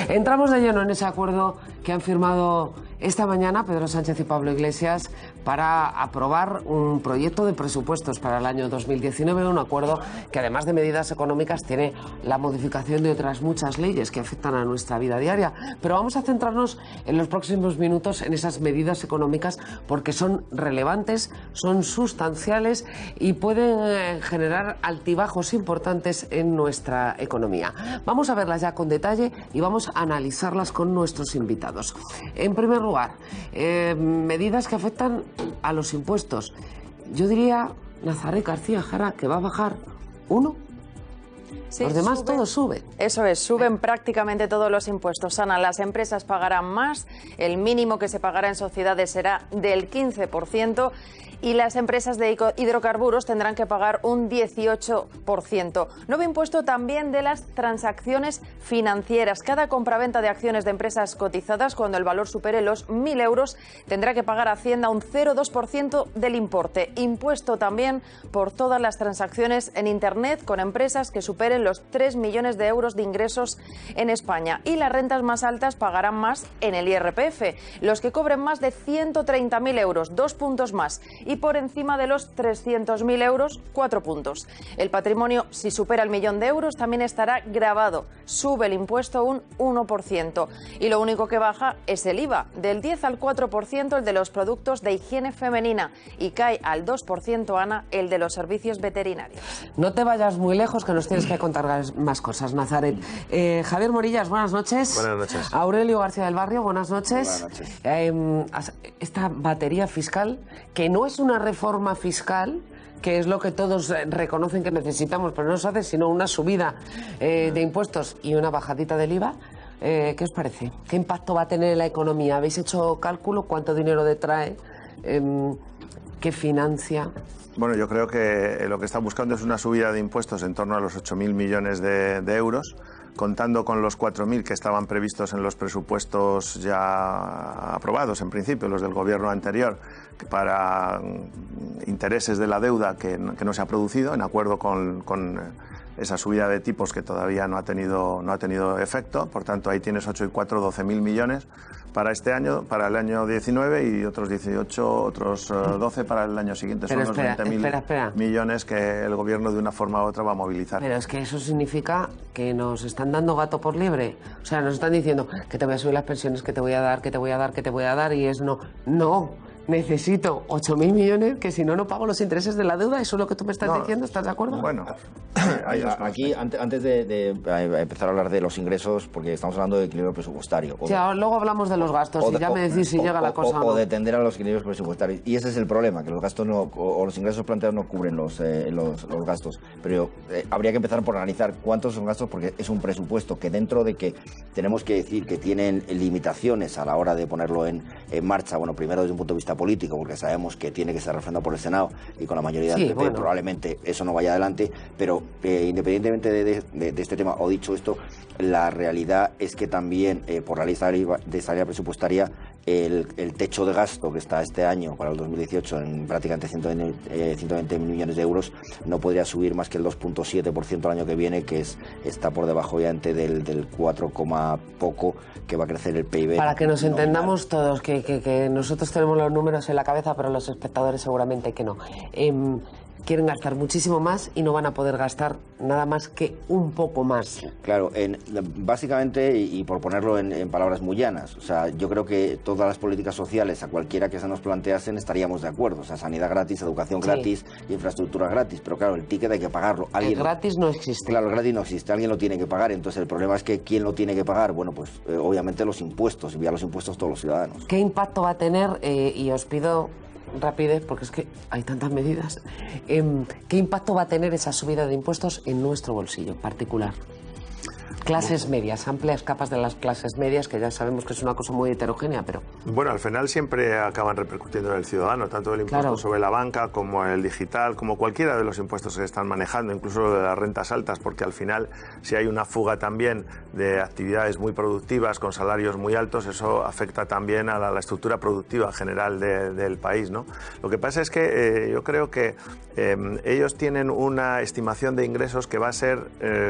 Entramos de lleno en ese acuerdo que han firmado esta mañana Pedro Sánchez y Pablo Iglesias para aprobar un proyecto de presupuestos para el año 2019, un acuerdo que además de medidas económicas tiene la modificación de otras muchas leyes que afectan a nuestra vida diaria. Pero vamos a centrarnos en los próximos minutos en esas medidas económicas porque son relevantes, son sustanciales y pueden generar altibajos importantes en nuestra economía. Vamos a verlas ya con detalle y vamos a analizarlas con nuestros invitados. En primer lugar, medidas que afectan a los impuestos. Yo diría, Nazaret García Jara, que va a bajar uno. Sí, los demás todos suben. Eso es, suben prácticamente todos los impuestos. Ana, las empresas pagarán más, el mínimo que se pagará en sociedades será del 15%. Y las empresas de hidrocarburos tendrán que pagar un 18%. Nuevo impuesto también de las transacciones financieras. Cada compraventa de acciones de empresas cotizadas, cuando el valor supere los 1.000 euros, tendrá que pagar a Hacienda un 0,2% del importe. Impuesto también por todas las transacciones en Internet con empresas que superen los 3 millones de euros de ingresos en España. Y las rentas más altas pagarán más en el IRPF. Los que cobren más de 130.000 euros, 2 puntos más. Y por encima de los 300.000 euros, 4 puntos. El patrimonio, si supera el 1.000.000 de euros, también estará gravado. Sube el impuesto un 1%. Y lo único que baja es el IVA, del 10 al 4% el de los productos de higiene femenina y cae al 2%, Ana, el de los servicios veterinarios. No te vayas muy lejos, que nos tienes que contar más cosas, Nazaret. Javier Morillas, buenas noches. Buenas noches. Aurelio García del Barrio, buenas noches. Buenas noches. Esta batería fiscal, que no es una reforma fiscal, que es lo que todos reconocen que necesitamos, pero no se hace sino una subida de impuestos y una bajadita del IVA. ¿Qué os parece? ¿Qué impacto va a tener en la economía? ¿Habéis hecho cálculo? ¿Cuánto dinero detrae? ¿Qué financia? Bueno, yo creo que lo que están buscando es una subida de impuestos en torno a los 8.000 millones de euros, contando con los 4.000 que estaban previstos en los presupuestos ya aprobados, en principio, los del gobierno anterior, para intereses de la deuda que no se ha producido, en acuerdo con esa subida de tipos que todavía no ha tenido efecto. Por tanto, ahí tienes 8 y 4, 12.000 millones para este año, para el año 19, y otros 18, otros 12 para el año siguiente. Son unos 20.000 millones que el gobierno de una forma u otra va a movilizar. Pero es que eso significa que nos están dando gato por liebre. O sea, nos están diciendo que te voy a subir las pensiones, que te voy a dar, que te voy a dar, que te voy a dar, y es no. Necesito 8.000 millones, que si no, no pago los intereses de la deuda. ¿Eso es lo que tú me estás diciendo? ¿Estás de acuerdo? Bueno, aquí, antes de empezar a hablar de los ingresos, porque estamos hablando de equilibrio presupuestario. Luego hablamos de los gastos y ya me decís si llega la cosa o no. O de tender a los equilibrios presupuestarios. Y ese es el problema, que los gastos o los ingresos planteados no cubren los gastos. Pero habría que empezar por analizar cuántos son gastos, porque es un presupuesto que, dentro de que tenemos que decir que tienen limitaciones a la hora de ponerlo en marcha, bueno, primero desde un punto de vista político, porque sabemos que tiene que ser refrendado por el Senado y con la mayoría del PP probablemente eso no vaya adelante, pero independientemente de este tema, o dicho esto, la realidad es que también por la ley de estabilidad presupuestaria el techo de gasto que está este año para el 2018 en prácticamente 120 millones de euros no podría subir más que el 2,7% el año que viene, que está por debajo obviamente del 4, poco que va a crecer el PIB. Para que nos entendamos todos, que nosotros tenemos los números en la cabeza, pero los espectadores seguramente que no. Quieren gastar muchísimo más y no van a poder gastar nada más que un poco más. Claro, básicamente, y por ponerlo en palabras muy llanas, o sea, yo creo que todas las políticas sociales, a cualquiera que se nos planteasen, estaríamos de acuerdo. O sea, sanidad gratis, educación gratis, infraestructura gratis, pero claro, el ticket hay que pagarlo. El gratis no existe. Claro, el gratis no existe, alguien lo tiene que pagar. Entonces el problema es que ¿quién lo tiene que pagar? Bueno, pues obviamente los impuestos, y vía los impuestos todos los ciudadanos. ¿Qué impacto va a tener? Y os pido rapidez, porque es que hay tantas medidas. ¿Qué impacto va a tener esa subida de impuestos en nuestro bolsillo particular? Clases medias, amplias capas de las clases medias, que ya sabemos que es una cosa muy heterogénea, pero... Bueno, al final siempre acaban repercutiendo en el ciudadano, tanto el impuesto sobre la banca como el digital, como cualquiera de los impuestos que se están manejando, incluso lo de las rentas altas, porque al final, si hay una fuga también de actividades muy productivas con salarios muy altos, eso afecta también a la estructura productiva general del país, ¿no? Lo que pasa es que yo creo que ellos tienen una estimación de ingresos que va a ser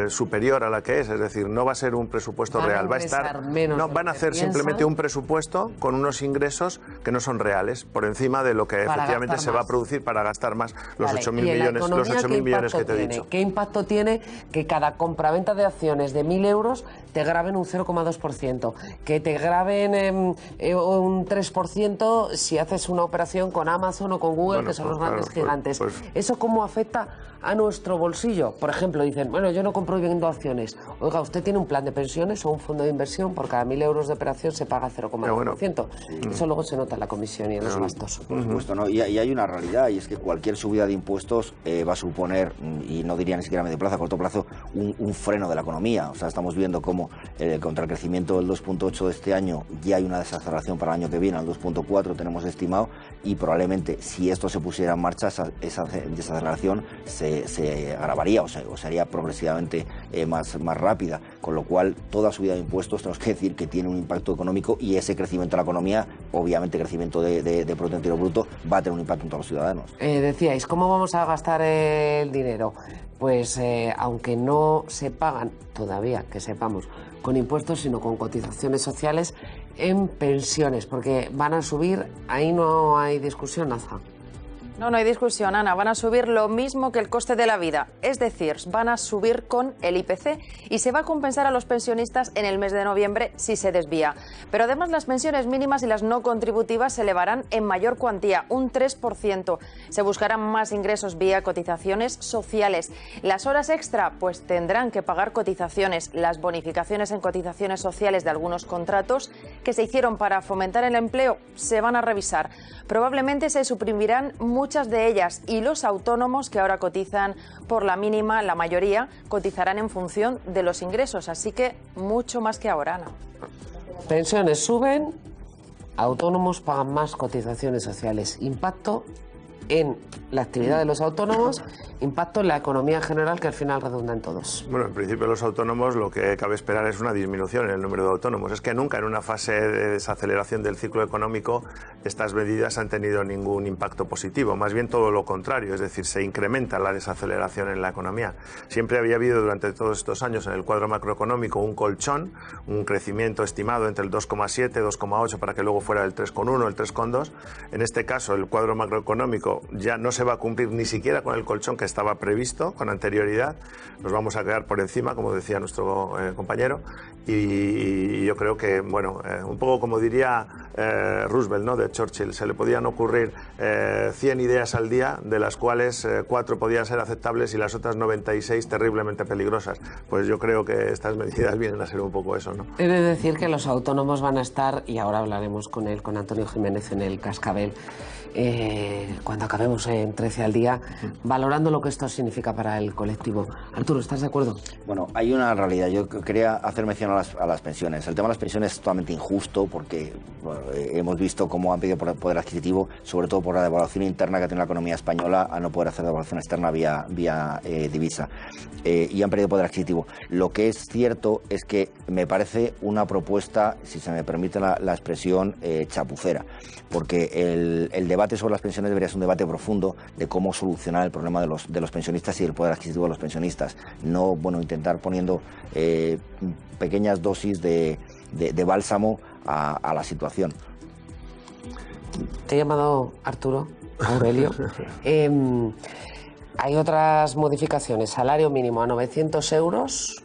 superior a la que es decir, decir, no va a ser un presupuesto Van a real, va a estar, ingresar menos no, de lo van a que hacer piensan. simplemente un presupuesto con unos ingresos que no son reales, por encima de lo que Para efectivamente gastar se va a más. producir para gastar más los Vale, 8.000 ¿y en la millones, los economía 8.000 qué millones que impacto te he tiene? dicho. ¿Qué impacto tiene que cada compraventa de acciones de 1.000 euros te graben un 0,2%? Que te graben un 3% si haces una operación con Amazon o con Google, Bueno, que son pues los grandes claro, gigantes. pues- ¿Eso cómo afecta a nuestro bolsillo? Por ejemplo, dicen, bueno, yo no compro y vendo acciones. Oiga, ¿usted tiene un plan de pensiones o un fondo de inversión? Por cada 1.000 euros de operación se paga 0,2%. Eso luego se nota en la comisión y en los gastos. Por supuesto, ¿no? Y hay una realidad, y es que cualquier subida de impuestos va a suponer, y no diría ni siquiera a medio plazo, a corto plazo, un freno de la economía. O sea, estamos viendo cómo contra el crecimiento del 2,8 de este año ya hay una desaceleración para el año que viene, al 2,4 tenemos estimado, y probablemente si esto se pusiera en marcha, esa desaceleración se agravaría o sería progresivamente más rápida, con lo cual toda subida de impuestos tenemos que decir que tiene un impacto económico, y ese crecimiento de la economía, obviamente crecimiento de Producto Interior Bruto, va a tener un impacto en todos los ciudadanos. Decíais, ¿cómo vamos a gastar el dinero? Pues aunque no se pagan todavía, que sepamos, con impuestos, sino con cotizaciones sociales en pensiones, porque van a subir, ahí no hay discusión, Naza. No hay discusión, Ana. Van a subir lo mismo que el coste de la vida. Es decir, van a subir con el IPC y se va a compensar a los pensionistas en el mes de noviembre si se desvía. Pero además las pensiones mínimas y las no contributivas se elevarán en mayor cuantía, un 3%. Se buscarán más ingresos vía cotizaciones sociales. Las horas extra, pues tendrán que pagar cotizaciones. Las bonificaciones en cotizaciones sociales de algunos contratos que se hicieron para fomentar el empleo se van a revisar. Probablemente se suprimirán muchas de ellas, y los autónomos que ahora cotizan por la mínima, la mayoría, cotizarán en función de los ingresos. Así que mucho más que ahora, Ana. Pensiones suben, autónomos pagan más cotizaciones sociales. Impacto en la actividad de los autónomos, impacto en la economía general, que al final redunda en todos. Bueno, en principio los autónomos lo que cabe esperar es una disminución en el número de autónomos. Es que nunca en una fase de desaceleración del ciclo económico estas medidas han tenido ningún impacto positivo, más bien todo lo contrario, es decir, se incrementa la desaceleración en la economía. Siempre había habido durante todos estos años en el cuadro macroeconómico un colchón, un crecimiento estimado entre el 2,7, 2,8 para que luego fuera el 3,1, el 3,2. En este caso el cuadro macroeconómico ya no se va a cumplir ni siquiera con el colchón que estaba previsto con anterioridad. Nos vamos a quedar por encima, como decía nuestro compañero, y yo creo que, bueno, un poco como diría Roosevelt, ¿no?, de Churchill, se le podían ocurrir 100 ideas al día, de las cuales 4 podían ser aceptables y las otras 96 terriblemente peligrosas. Pues yo creo que estas medidas vienen a ser un poco eso, ¿no? He de decir que los autónomos van a estar, y ahora hablaremos con él, con Antonio Jiménez en el Cascabel, cuando acabemos en 13 al día, valorando lo que esto significa para el colectivo. Arturo, ¿estás de acuerdo? Bueno, hay una realidad. Yo quería hacer mención a las pensiones. El tema de las pensiones es totalmente injusto, porque bueno, hemos visto cómo han pedido poder adquisitivo, sobre todo por la devaluación interna que tiene la economía española, a no poder hacer devaluación externa vía divisa. Y han perdido poder adquisitivo. Lo que es cierto es que me parece una propuesta, si se me permite la expresión, chapucera, porque el debate sobre las pensiones debería ser un debate profundo de cómo solucionar el problema de los pensionistas y el poder adquisitivo de los pensionistas. No, bueno, intentar poniendo pequeñas dosis de bálsamo a la situación. Te he llamado Arturo, Aurelio. Hay otras modificaciones. Salario mínimo a 900 euros,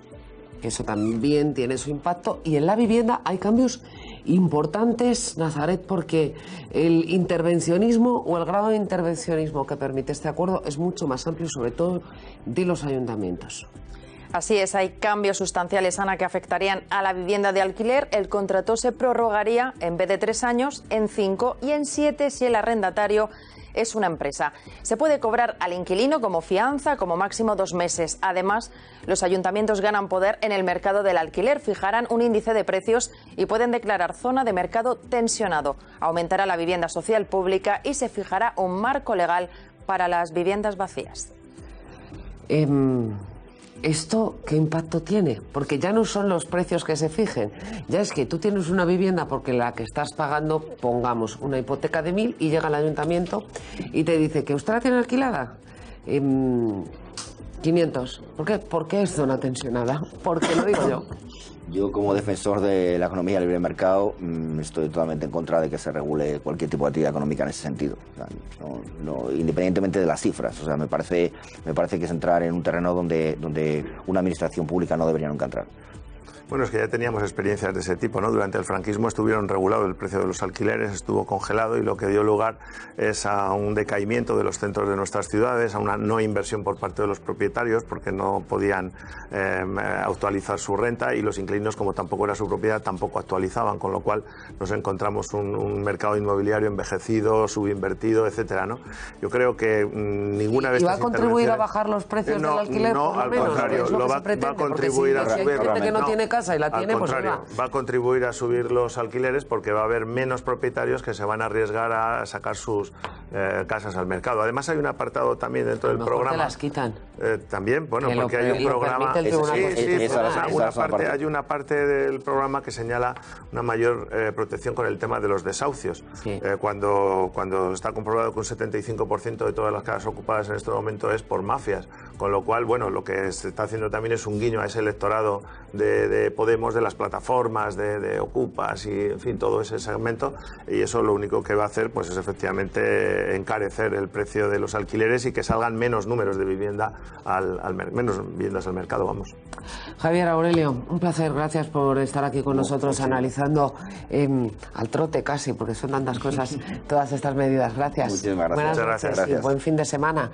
que eso también tiene su impacto. Y en la vivienda hay cambios importantes, Nazaret, porque el intervencionismo o el grado de intervencionismo que permite este acuerdo es mucho más amplio, sobre todo de los ayuntamientos. Así es, hay cambios sustanciales, Ana, que afectarían a la vivienda de alquiler. El contrato se prorrogaría en vez de 3 años, en 5 y en 7 si el arrendatario es una empresa. Se puede cobrar al inquilino como fianza, como máximo 2 meses. Además, los ayuntamientos ganan poder en el mercado del alquiler, fijarán un índice de precios y pueden declarar zona de mercado tensionado. Aumentará la vivienda social pública y se fijará un marco legal para las viviendas vacías. ¿Esto qué impacto tiene? Porque ya no son los precios que se fijen, ya es que tú tienes una vivienda porque la que estás pagando, pongamos, una hipoteca de 1.000 y llega al ayuntamiento y te dice que usted la tiene alquilada. 500. ¿Por qué es zona tensionada? Porque lo digo yo. Yo, como defensor de la economía libre de mercado, estoy totalmente en contra de que se regule cualquier tipo de actividad económica en ese sentido. O sea, independientemente de las cifras. O sea, me parece que es entrar en un terreno donde una administración pública no debería nunca entrar. Bueno, es que ya teníamos experiencias de ese tipo, ¿no? Durante el franquismo estuvieron regulados el precio de los alquileres, estuvo congelado y lo que dio lugar es a un decaimiento de los centros de nuestras ciudades, a una no inversión por parte de los propietarios porque no podían actualizar su renta y los inquilinos, como tampoco era su propiedad, tampoco actualizaban, con lo cual nos encontramos un mercado inmobiliario envejecido, subinvertido, etcétera, ¿no? Yo creo que ninguna de estas ¿Y va a contribuir a bajar los precios del alquiler? No, al contrario, va a contribuir a subir. Que no tiene casa y la tiene, al contrario, va a contribuir a subir los alquileres porque va a haber menos propietarios que se van a arriesgar a sacar sus casas al mercado. Además hay un apartado también dentro del programa. Te las quitan. También, bueno, porque hay un programa. Hay una parte del programa que señala una mayor protección con el tema de los desahucios. Sí. Cuando está comprobado que un 75% de todas las casas ocupadas en este momento es por mafias. Con lo cual, bueno, lo que se está haciendo también es un guiño a ese electorado de Podemos, de las plataformas, de Ocupas y, en fin, todo ese segmento. Y eso lo único que va a hacer pues es efectivamente encarecer el precio de los alquileres y que salgan menos números de vivienda menos viviendas al mercado, vamos. Javier, Aurelio, un placer. Gracias por estar aquí con nosotros analizando al trote casi, porque son tantas cosas, todas estas medidas. Gracias. Muchísimas gracias. Buenas noches Muchas gracias. y buen fin de semana.